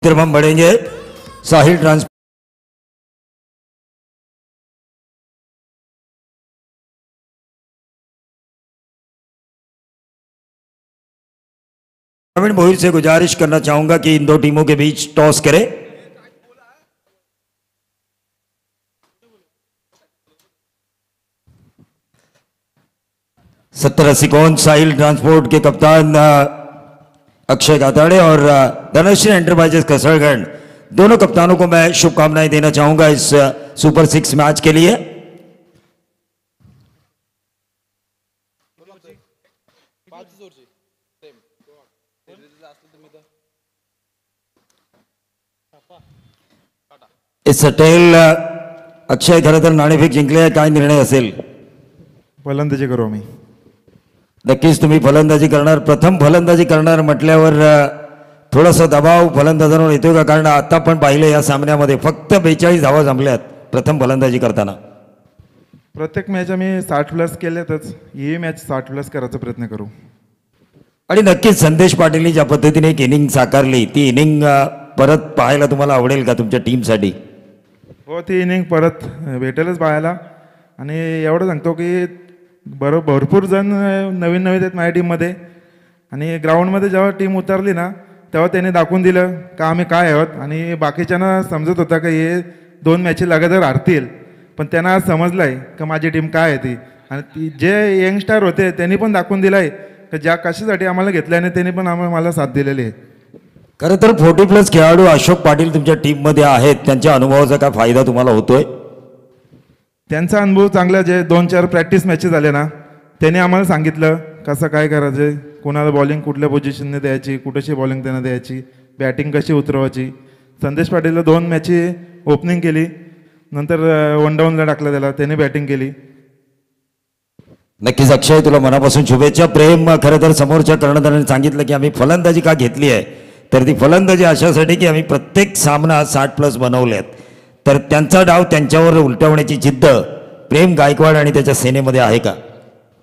तरफ हम बढ़ेंगे साहिल ट्रांसपोर्ट मोहित से गुजारिश करना चाहूंगा कि इन दो टीमों के बीच टॉस करें। सत्तर 80 कौन साहिल ट्रांसपोर्ट के कप्तान अक्षय गाताड़े और धनश्री एंटरप्राइजेस कसरगढ़ दोनों कप्तानों को मैं शुभकामनाएं देना चाहूंगा इस सुपर 6 मैच के लिए। इस टेल अक्षय खरं तर नाणेफेक जिंकले, काय निर्णय असेल? फलंदाजी करू आम्ही। नक्कीच तुम्ही फलंदाजी करणार, प्रथम फलंदाजी करणार म्हटल्यावर थोडासा दबाव फलंदाजांवर येतोय का? कारण आता पण पाहिलं या सामन्यामध्ये फक्त 42 धावा जमल्यात प्रथम फलंदाजी करताना। प्रत्येक मॅच आम्ही 60+ केल्यातच, ही मॅच 60+ करायचा प्रयत्न करू। आणि नक्कीच संदेश पाटीलनी ज्या पद्धतीने एक इनिंग साकारली ती इनिंग परत पाहायला तुम्हाला आवडेल का तुमच्या टीमसाठी? हो, ती इनिंग परत भेटेलच पाहायला। आणि एवढं सांगतो की भरपूर जण नवीन आहेत माझ्या टीममध्ये आणि ग्राउंडमध्ये जेव्हा टीम उतरली ना तेव्हा त्यांनी दाखवून दिलं का आम्ही काय आहोत। आणि बाकीच्यांना समजत होता की हे 2 मॅचेस लगातार हरतील, पण त्यांना आज समजलं आहे का माझी टीम काय आहे ती। आणि ती जे यंगस्टार होते त्यांनी पण दाखवून दिलं आहे की ज्या कशासाठी आम्हाला घेतलं आणि त्यांनी पण मला साथ दिलेली आहे। खरं तर 40+ खेळाडू अशोक पाटील तुमच्या टीममध्ये आहेत, त्यांच्या अनुभवाचा काय फायदा तुम्हाला होतोय? त्यांचा अनुभव चांगला, जे 2-4 प्रॅक्टिस मॅचेस झाले ना त्यांनी आम्हाला सांगितलं कसं काय करायचं, कोणाला बॉलिंग कुठल्या पोझिशनने द्यायची, कुठेशी बॉलिंग त्यांना द्यायची, बॅटिंग कशी उतरवायची। संदेश पाटीलला 2 मॅची ओपनिंग केली, नंतर 1 डाऊनला टाकलं त्याला, त्याने बॅटिंग केली। नक्कीच अक्षय तुला मनापासून शुभेच्छा। प्रेम खरं तर समोरच्या कर्णधाराने सांगितलं की आम्ही फलंदाजी का घेतली आहे, तर ती फलंदाजी अशासाठी की आम्ही प्रत्येक सामना 60+ बनवलेत, तर त्यांचा डाव त्यांच्यावर उलटवण्याची जिद्द प्रेम गायकवाड आणि त्याच्या सेनेमध्ये आहे का?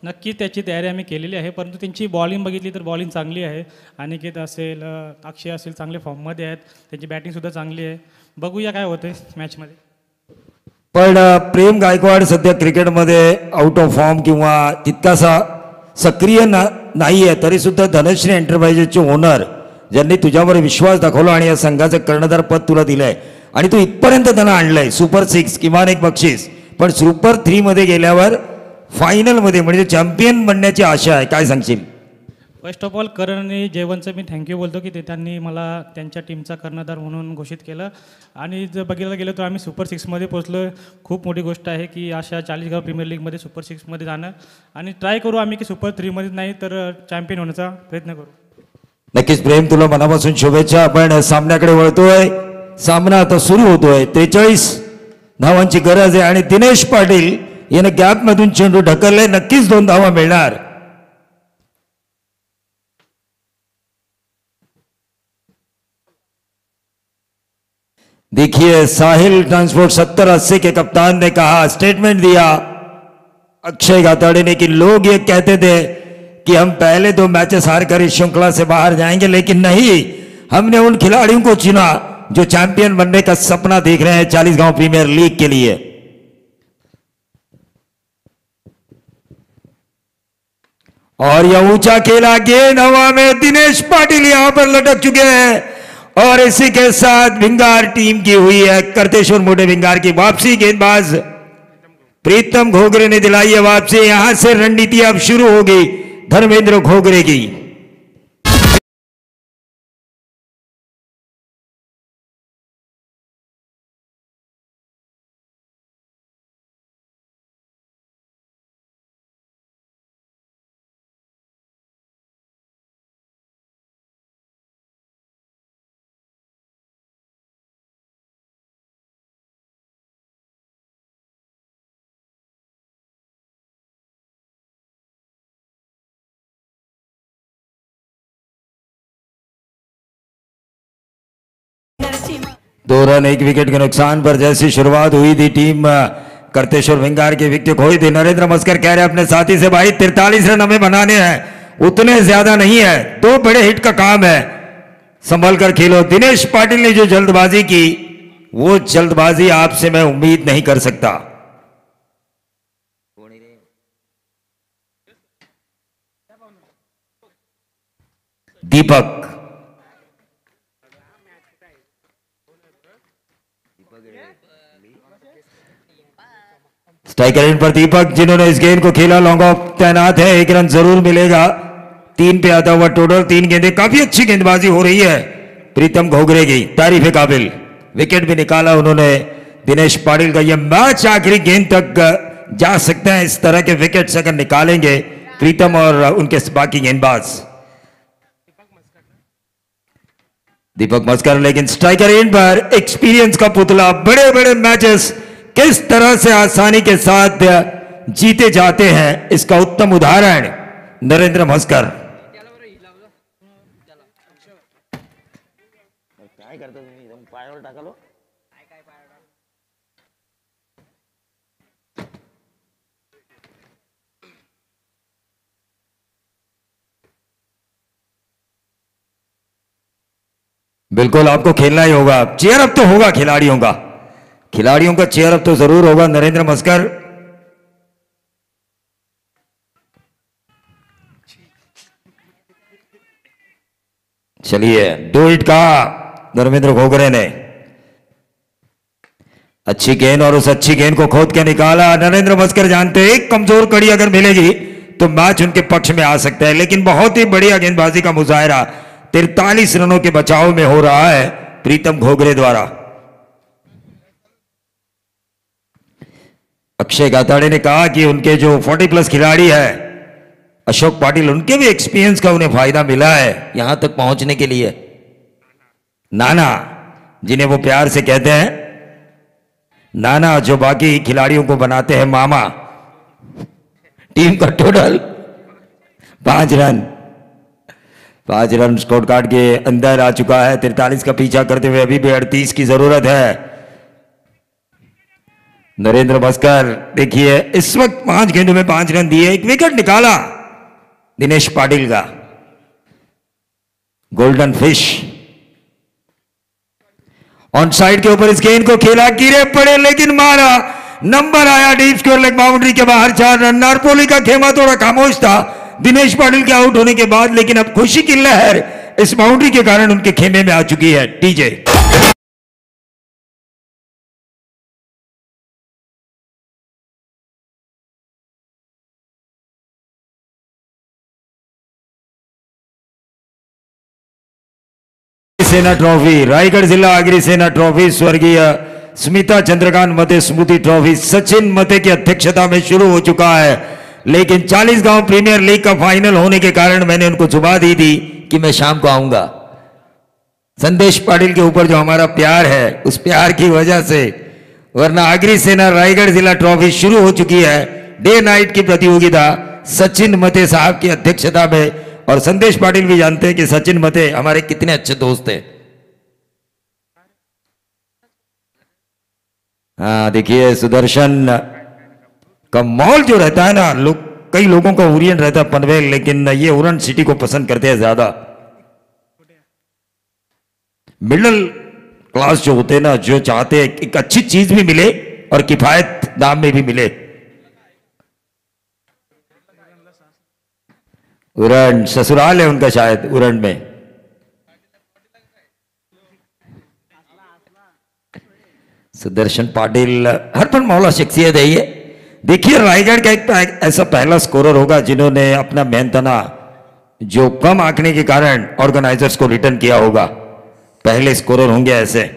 नक्की त्याची तयारी आम्ही केलेली आहे, परंतु त्यांची बॉलिंग बघितली तर बॉलिंग चांगली आहे। अनिकेत असेल, अक्षय असेल चांगले फॉर्ममध्ये आहेत, त्यांची बॅटिंगसुद्धा चांगली आहे। बघूया काय होते मॅचमध्ये। पण प्रेम गायकवाड सध्या क्रिकेटमध्ये आउट ऑफ फॉर्म किंवा तितकासा सक्रिय नाही आहे, तरीसुद्धा धनश्री एंटरप्राइजेसचे ओनर ज्यांनी तुझ्यावर विश्वास दाखवला आणि या संघाचं कर्णधार पद तुला दिलंय आणि तू इथपर्यंत त्यांना आणलंय, सुपर 6 किमान एक बक्षीस, पण सुपर 3 मध्ये गेल्यावर फायनलमध्ये म्हणजे चॅम्पियन बनण्याची आशा आहे, काय सांगशील? फर्स्ट ऑफ ऑल करण आणि जयवंतचं मी थँक्यू बोलतो की त्यांनी मला त्यांच्या टीमचा कर्णधार म्हणून घोषित केलं। आणि जर बघायला गेलं तर आम्ही सुपर 6मध्ये पोहोचलो, खूप मोठी गोष्ट आहे की अशा 40 गाव प्रीमियर लीगमध्ये सुपर 6मध्ये जाणं, आणि ट्राय करू आम्ही की सुपर 3मध्ये नाही तर चॅम्पियन होण्याचा प्रयत्न करू। नक्कीच प्रेम तुला मनापासून शुभेच्छा। आपण सामन्याकडे वळतोय, सामना आता सुरू होतोय, 43 धावांची गरज आहे आणि दिनेश पाटील याने गॅपमधून चेंडू ढकलले, नक्कीच 2 धावा मिळणार। देखिए साहिल ट्रांसपोर्ट 70-80 के कप्तान ने कहा, स्टेटमेंट दिया अक्षय गाताड़े ने कि लोग ये कहते थे कि हम पहले 2 मैचेस हारकर इस श्रृंखला से बाहर जाएंगे, लेकिन नहीं, हमने उन खिलाड़ियों को चुना जो चैंपियन बनने का सपना देख रहे हैं 40 गांव प्रीमियर लीग के लिए। और यह ऊंचा खेला गेंद हवा में, दिनेश पाटिल यहां पर लटक चुके हैं और इसी के साथ भिंगार टीम की हुई है करतेश्वर मोटे भिंगार की वापसी। गेंदबाज प्रीतम घोगरे ने दिलाई है वापसी। यहां से रणनीति अब शुरू होगी धर्मेंद्र घोगरे की। दो रन 1 विकेट के नुकसान पर जैसी शुरुआत हुई थी टीम करतेश्वर भिंगार की विकेट खोई थी। नरेंद्र मस्कर कह रहे अपने साथी से, भाई 43 रन हमें बनाने हैं, उतने ज्यादा नहीं है, 2 बड़े हिट का काम है। संभल कर खेलो। दिनेश पाटिल ने जो जल्दबाजी की, वो जल्दबाजी आपसे मैं उम्मीद नहीं कर सकता। दीपक, स्ट्राइकर एंड पर दीपक, जिन्होंने इस गेंद को खेला, लॉन्ग ऑफ तैनात है, 1 रन जरूर मिलेगा। 3 पे आता हुआ टोटल, 3 गेंदें, काफी अच्छी गेंदबाजी हो रही है प्रीतम घोगरे की, तारीफ काबिल। विकेट भी निकाला उन्होंने दिनेश पाटिल का। यह मैच आखिरी गेंद तक जा सकते हैं, इस तरह के विकेट्स अगर निकालेंगे प्रीतम और उनके बाकी गेंदबाज। दीपक मस्कर, लेकिन स्ट्राइकर एंड पर एक्सपीरियंस का पुतला। बड़े बड़े मैचेस किस तरह से आसानी के साथ जीते जाते हैं, इसका उत्तम उदाहरण नरेंद्र मस्कर। बिल्कुल आपको खेलना ही होगा। चेयर अप तो होगा खिलाड़ियों का, खिलाड़ियों का चेयर अप तो जरूर होगा। नरेंद्र मस्कर, चलिए डू इट का धर्मेंद्र घोगरे ने अच्छी गेंद, और उस अच्छी गेंद को खोद के निकाला। नरेंद्र मस्कर जानते हैं एक कमजोर कड़ी अगर मिलेगी तो मैच उनके पक्ष में आ सकता है, लेकिन बहुत ही बढ़िया गेंदबाजी का मुजाहरा 43 रनों के बचाव में हो रहा है प्रीतम घोगरे द्वारा। अक्षय गाताड़े ने कहा कि उनके जो 40+ खिलाड़ी है अशोक पाटिल, उनके भी एक्सपीरियंस का उन्हें फायदा मिला है यहां तक पहुंचने के लिए। नाना, जिन्हें वो प्यार से कहते हैं नाना, जो बाकी खिलाड़ियों को बनाते हैं मामा। टीम का total 5 run, 5 run score card के अंदर आ चुका है। 43 का पीछा करते हुए अभी भी 38 की जरूरत है। नरेंद्र मस्कर, देखिए इस वक्त 5 गेंदों में 5 रन दिए, 1 विकेट निकाला दिनेश पाटिल का। गोल्डन फिश ऑन साइड के ऊपर इस गेंद को खेला, गिरे पड़े लेकिन मारा, नंबर आया डीप स्कोर लेग बाउंड्री के बाहर 4 रन। नारपोली का खेमा थोड़ा खामोश था दिनेश पाटिल के आउट होने के बाद, लेकिन अब खुशी की लहर इस बाउंड्री के कारण उनके खेमे में आ चुकी है। टीजे सेना ट्रॉफी, रायगढ़ जिला अग्रिसेना ट्रॉफी, स्वर्गीय स्मिता चंद्रकांत मते स्मृति ट्रॉफी सचिन मते की अध्यक्षता में शुरू हो चुका है, लेकिन 40 गांव प्रीमियर लीग का फाइनल होने के कारण मैंने उनको जुबा दी थी कि मैं शाम को आऊंगा। संदेश पाटिल के ऊपर जो हमारा प्यार है, उस प्यार की वजह से, वरना अग्रिसेना रायगढ़ जिला ट्रॉफी शुरू हो चुकी है। डे नाइट की प्रतियोगिता सचिन मते साहब की अध्यक्षता में, और संदेश पाटिल भी जानते हैं कि सचिन मते हमारे कितने अच्छे दोस्त हैं। हाँ देखिए, सुदर्शन का मॉल जो रहता है ना, कई लोगों का ओरियन रहता है पनवेल, लेकिन ये उरण सिटी को पसंद करते हैं ज्यादा। मिडिल क्लास जो होते हैं ना, जो चाहते हैं एक अच्छी चीज भी मिले और किफायत दाम में भी मिले। उरण ससुराल है उनका शायद उरण में। सुदर्शन पाटिल हरपन मौला शख्सियत है ये। देखिए रायगढ़ का एक ऐसा पहला स्कोरर होगा जिन्होंने अपना मेहनतना जो कम आंकने के कारण ऑर्गेनाइजर्स को रिटर्न किया होगा। पहले स्कोरर होंगे ऐसे,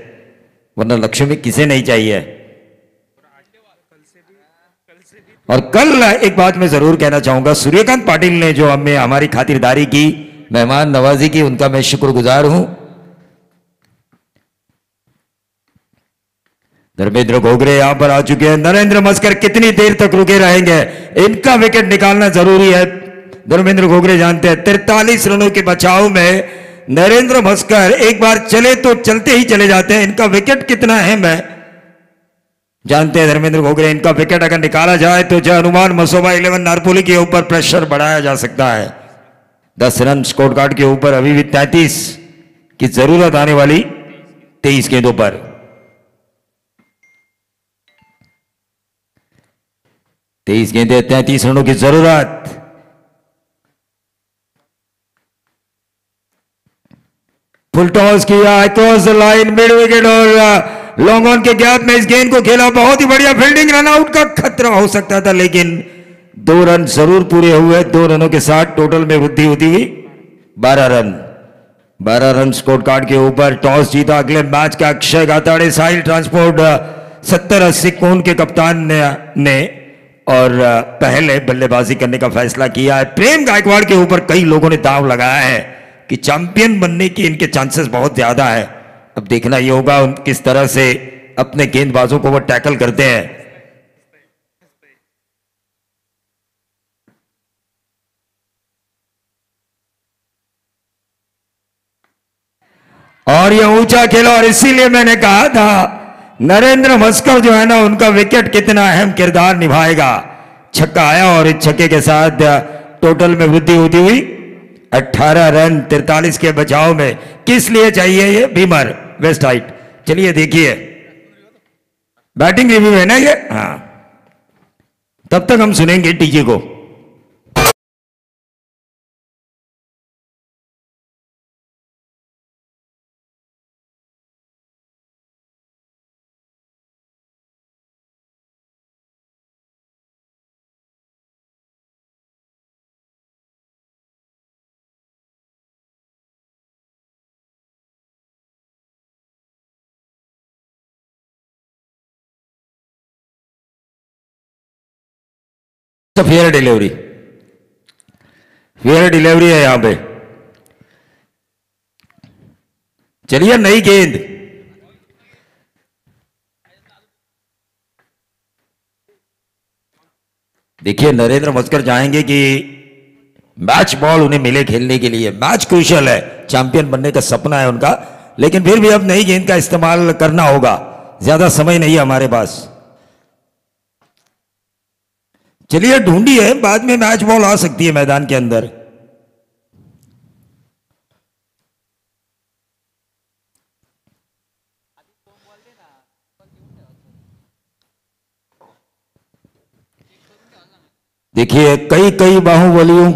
वरना लक्ष्य में किसे नहीं चाहिए। और कल एक बात मैं जरूर कहना चाहूंगा, सूर्यकांत पाटिल ने जो हमें हमारी खातिरदारी की, मेहमान नवाजी की, उनका मैं शुक्रगुजार हूं। धर्मेंद्र घोगरे यहां पर आ चुके हैं। नरेंद्र मस्कर कितनी देर तक रुके रहेंगे, इनका विकेट निकालना जरूरी है। धर्मेंद्र घोगरे जानते हैं 43 रनों के बचाव में नरेंद्र मस्कर एक बार चले तो चलते ही चले जाते हैं। इनका विकेट कितना अहम है जानते हैं धर्मेंद्र घोगरे। इनका विकेट अगर निकाला जाए तो जो हनुमान मसोबा 11 नारपोली के ऊपर प्रेशर बढ़ाया जा सकता है। 10 रन स्कोर कार्ड के ऊपर अभी भी 33 कि जरूरत आने वाली 23 गेंदों पर। तेईस गेंदे 33 रनों की जरूरत। फुल टॉस किया cross the line, mid wicket और लॉन्ग ऑन के गैप में इस गेंद को खेला। बहुत ही बढ़िया फील्डिंग, रन आउट का खतरा हो सकता था लेकिन 2 रन जरूर पूरे हुए। 2 रनों के साथ टोटल में वृद्धि होती हुई 12 रन। 12 रन स्कोर कार्ड के ऊपर। टॉस जीता अगले मैच का अक्षय गाताड़े साहिल ट्रांसपोर्ट 70-80 कौन के कप्तान ने और पहले बल्लेबाजी करने का फैसला किया है। प्रेम गायकवाड़ के ऊपर कई लोगों ने दांव लगाया है कि चैंपियन बनने की इनके चांसेस बहुत ज्यादा है। अब देखना ये होगा किस तरह से अपने गेंदबाजों को वो टैकल करते हैं। और ये ऊंचा खेला और इसीलिए मैंने कहा था नरेंद्र मस्कर जो है ना, उनका विकेट कितना अहम किरदार निभाएगा। छक्का आया और इस छक्के के साथ टोटल में वृद्धि होती हुई 18 रन 43 के बचाव में। किस लिए चाहिए ये भीमर वेस्ट हाइट? चलिए देखिए, बैटिंग रिव्यू है ना ये। हाँ, तब तक हम सुनेंगे टीजे को। फेयर डिलीवरी, फेयर डिलीवरी है यहां पे। चलिए नई गेंद, देखिए नरेंद्र मस्कर चाहेंगे कि मैच बॉल उन्हें मिले खेलने के लिए। मैच क्रूशियल है, चैंपियन बनने का सपना है उनका, लेकिन फिर भी अब नई गेंद का इस्तेमाल करना होगा। ज्यादा समय नहीं है हमारे पास। चलिए ढूंढी है, बाद में मैच बॉल आ सकती है मैदान के अंदर। देखिए कई कई बाहुबलियों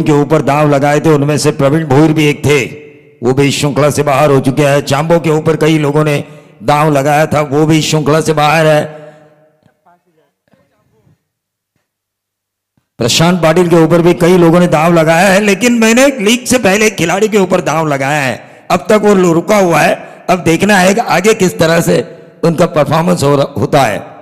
के ऊपर दांव लगाए थे, उनमें से प्रवीण भोईर भी एक थे, वो भी इस श्रृंखला से बाहर हो चुके हैं। चांबो के ऊपर कई लोगों ने दांव लगाया था, वो भी इस श्रृंखला से बाहर है। प्रशांत पाटिल के ऊपर भी कई लोगों ने दांव लगाया है, लेकिन मैंने लीग से पहले एक खिलाड़ी के ऊपर दांव लगाया है। अब तक वो रुका हुआ है, अब देखना है कि आगे किस तरह से उनका परफॉर्मेंस होता है।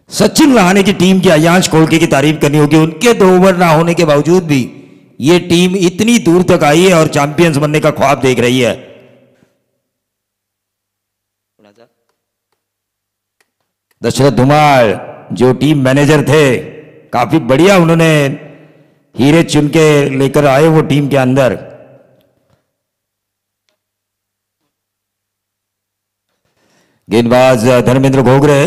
सचिन रहाणे की टीम की अयांश कोलके की तारीफ करनी होगी। उनके 2 ओवर ना होने के बावजूद भी ये टीम इतनी दूर तक आई है और चैंपियंस बनने का ख्वाब देख रही है। दशरथ धुमाल जो टीम मैनेजर थे, काफी बढ़िया उन्होंने हीरे चुन के लेकर आए वो टीम के अंदर। गेंदबाज धर्मेंद्र घोगरे,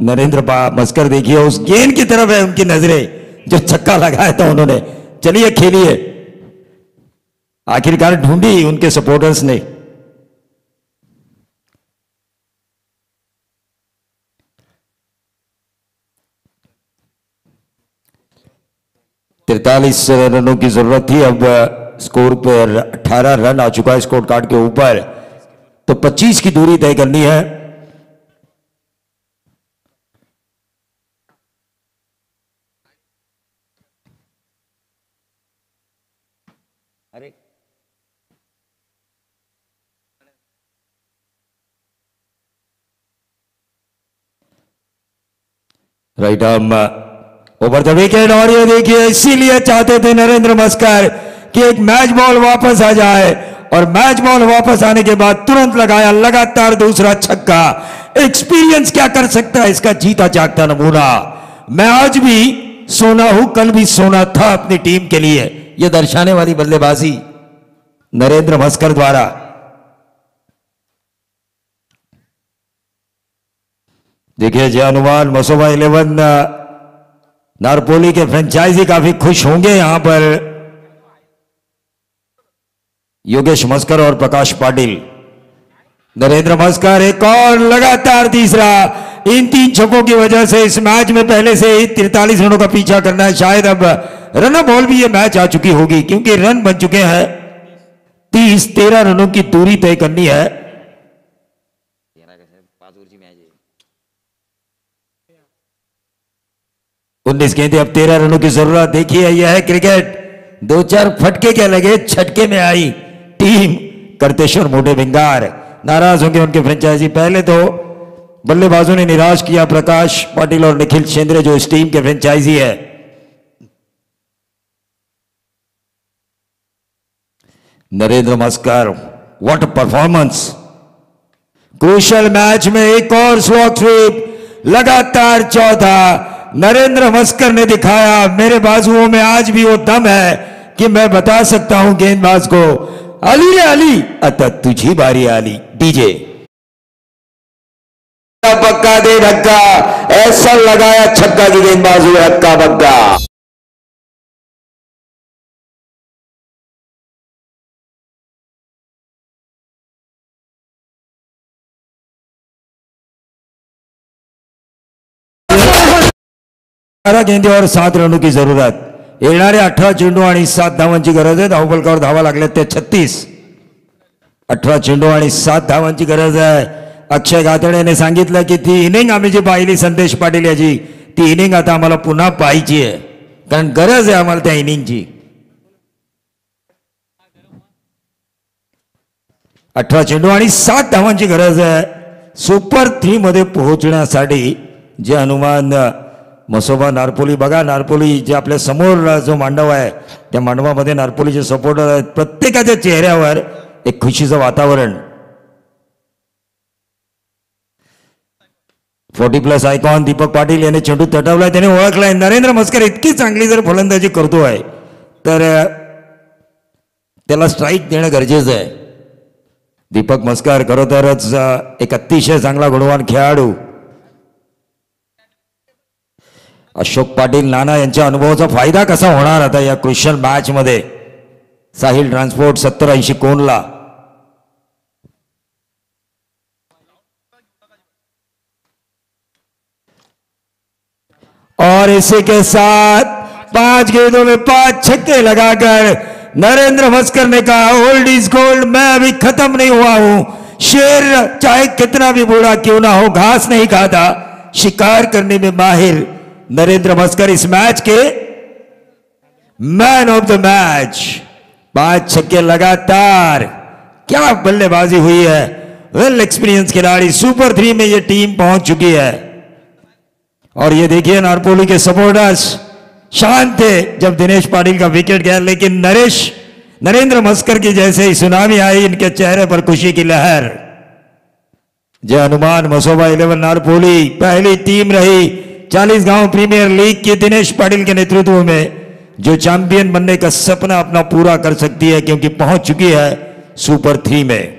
नरेंद्र मस्कर देखिए उस गेंद की तरफ है उनकी नजरें जो छक्का लगाया था उन्होंने। चलिए खेलिए, आखिरकार ढूंढी उनके सपोर्टर्स ने। तैतालीस रनों की जरूरत थी, अब स्कोर पर 18 रन आ चुका है स्कोर कार्ड के ऊपर, तो 25 की दूरी तय करनी है। अरे right arm over the wicket. और ये देखिए इसीलिए चाहते थे नरेंद्र मस्कर कि एक मैच बॉल वापस आ जाए, और मैच बॉल वापस आने के बाद तुरंत लगाया लगातार दूसरा छक्का। एक्सपीरियंस क्या कर सकता है, इसका जीता जागता नमूना। मैं आज भी सोना हूं, कल भी सोना था अपनी टीम के लिए, यह दर्शाने वाली बल्लेबाजी नरेंद्र मस्कर द्वारा। देखिए जय हनुमान मसोबा 11 नारपोली के फ्रेंचाइजी काफी खुश होंगे यहां पर। योगेश मस्कर और प्रकाश पाटिल। नरेंद्र मस्कर एक और लगातार तीसरा। इन 3 छक्कों की वजह से इस मैच में पहले से ही 43 रनों का पीछा करना है। शायद अब रन बॉल भी ये मैच आ चुकी होगी क्योंकि रन बन चुके हैं 13 रनों की दूरी तय करनी है। 19 गेंदें, अब 13 रनों की जरूरत। देखिए यह है क्रिकेट, 2-4 फटके क्या लगे, छटके में आई टीम। करतेश्वर मोटे भिंगार नाराज होंगे उनके फ्रेंचाइजी। पहले तो बल्लेबाजों ने निराश किया प्रकाश पाटिल और निखिल शेंद्रे जो इस टीम के फ्रेंचाइजी है। Narendra Maskar, what a performance. Crucial match में एक और स्लॉग स्वीप, लगातार चौथा। नरेंद्र मस्कर ने दिखाया मेरे बाजुओं में आज भी वो दम है कि मैं बता सकता हूं गेंदबाज को, अली रे अली, अतः तुझी बारी अली। डीजे पक्का दे धक्का, ऐसा लगाया छक्का की गेंदबाज हुए हक्का बक्का। गेंदे और 7 रनों की जरूरत। येणारे 18 चेंडू आणि 7 धावांची गरज आहे। धावफलकावर धावा लागल्या ते 36। 18 चेंडू आणि 7 धावांची गरज आहे। अक्षय गातडेने सांगितलं की ती इनिंग आम्ही जी पाहिली संदेश पाटील याची, ती इनिंग आता आम्हाला पुन्हा पाहायची आहे कारण गरज आहे आम्हाला त्या इनिंगची। 18 चेंडू आणि 7 धावांची गरज आहे सुपर 3 मध्ये पोहोचण्यासाठी। जे अनुमान मसोबा नारपोली, बघा नारपोली जे आपल्या समोर जो मांडव आहे त्या मांडवामध्ये नारपोलीचे सपोर्टर आहेत, प्रत्येकाच्या चेहऱ्यावर एक खुशीचं वातावरण। 40+ आयकॉन दीपक पाटील याने चेंडू तटवलाय, त्याने ओळखलाय नरेंद्र मस्कर इतकी चांगली जर फलंदाजी करतोय तर त्याला स्ट्राईक देणं गरजेचं आहे। दीपक मस्कर खरोखरच एक अतिशय चांगला गुणवान खेळाडू। अशोक पाटील नाना यांच्या अनुभवाचा फायदा कसा होणार आता या क्रुशियल मॅच मध्ये। साहिल ट्रान्सपोर्ट 70-80 कोनला। और इसी के साथ 5 गेंदों में 5 छक्के लगाकर नरेंद्र मस्कर ने कहा ओल्ड इज गोल्ड, मैं अभी खत्म नहीं हुआ हूं। शेर चाहे कितना भी बूढ़ा क्यों ना हो, घास नहीं खाता, शिकार करने में माहिर नरेंद्र मस्कर इस मैच के मैन ऑफ द मैच। 5 छक्के लगातार, क्या बल्लेबाजी हुई है। वेल एक्सपीरियंस खिलाड़ी, सुपर 3 में ये टीम पहुंच चुकी है। और ये देखिए नारपोली के सपोर्टर्स शांत थे जब दिनेश पाटिल का विकेट गया, लेकिन नरेंद्र मस्कर की जैसे ही सुनामी आई इनके चेहरे पर खुशी की लहर। जय हनुमान मसोबा 11 नारपोली पहली टीम रही 40 गांव प्रीमियर लीग की दिनेश पाटिल के नेतृत्व में जो चैंपियन बनने का सपना अपना पूरा कर सकती है क्योंकि पहुंच चुकी है सुपर 3 में।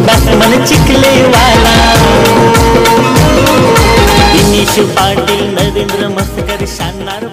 बॅट्समन चिखले वाला दिनेश पाटील नरेंद्र मस्कर शानदार